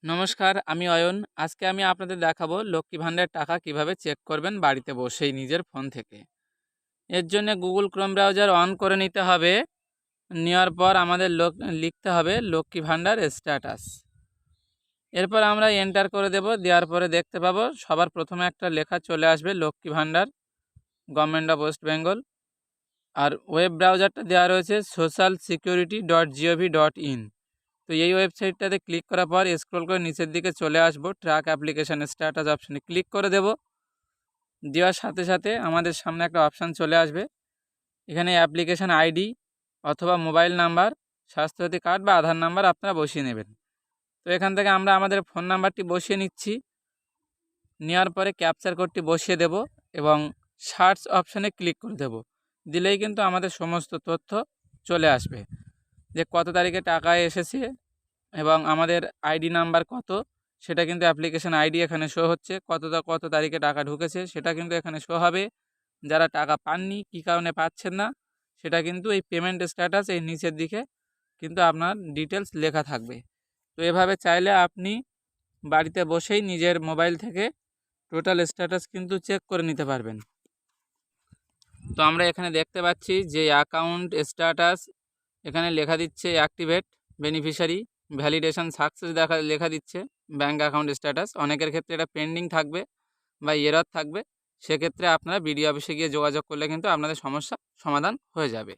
নমস্কার, আমি অয়ন। আজকে আমি আপনাদের দেখাবো লক্ষ্মী ভাণ্ডার টাকা কিভাবে চেক করবেন বাড়িতে বসেই নিজের ফোন থেকে। এর জন্য গুগল ক্রোম ব্রাউজার অন করে নিতে হবে। নেওয়ার পর আমাদের লিখতে হবে লক্ষ্মী ভাণ্ডার স্ট্যাটাস। এরপর আমরা এন্টার করে দেব। দেওয়ার পরে দেখতে পাবো সবার প্রথমে একটা লেখা চলে আসবে Lakshmi Bhandar, government of West Bengal. আর ওয়েব ব্রাউজারটা দেওয়া রয়েছে socialsecurity.gov.in। তো এই ওয়েবসাইটটাতে ক্লিক করার পর স্ক্রল করে নিচের দিকে চলে আসবো, ট্র্যাক অ্যাপ্লিকেশন স্ট্যাটাস অপশানে ক্লিক করে দেব। দেওয়ার সাথে সাথে আমাদের সামনে একটা অপশান চলে আসবে। এখানে অ্যাপ্লিকেশান আইডি অথবা মোবাইল নাম্বার, স্বাস্থ্যসাথী কার্ড বা আধার নাম্বার আপনারা বসিয়ে নেবেন। তো এখান থেকে আমরা আমাদের ফোন নাম্বারটি বসিয়ে নিচ্ছি। নেওয়ার পরে ক্যাপচার কোডটি বসিয়ে দেব এবং সার্চ অপশানে ক্লিক করে দেব। দিলেই কিন্তু আমাদের সমস্ত তথ্য চলে আসবে, যে কত তারিখে টাকা এসেছে এবং আমাদের আইডি নাম্বার কত, সেটা কিন্তু অ্যাপ্লিকেশান আইডি এখানে শো হচ্ছে। কত তারিখে টাকা ঢুকেছে সেটা কিন্তু এখানে শো হবে। যারা টাকা পাননি, কী কারণে পাচ্ছেন না, সেটা কিন্তু এই পেমেন্ট স্ট্যাটাস এই নিচের দিকে কিন্তু আপনার ডিটেলস লেখা থাকবে। তো এভাবে চাইলে আপনি বাড়িতে বসেই নিজের মোবাইল থেকে টোটাল স্ট্যাটাস কিন্তু চেক করে নিতে পারবেন। তো আমরা এখানে দেখতে পাচ্ছি যে অ্যাকাউন্ট স্ট্যাটাস এখানে লেখা দিচ্ছে অ্যাক্টিভেট বেনিফিশিয়ারি ভ্যালিডেশন সাকসেস লেখা দিচ্ছে ব্যাঙ্ক অ্যাকাউন্ট স্ট্যাটাস। অনেকের ক্ষেত্রে এটা পেন্ডিং থাকবে বা এরর থাকবে। সেক্ষেত্রে আপনারা বিডিও অফিসে গিয়ে যোগাযোগ করলে কিন্তু আপনাদের সমস্যা সমাধান হয়ে যাবে।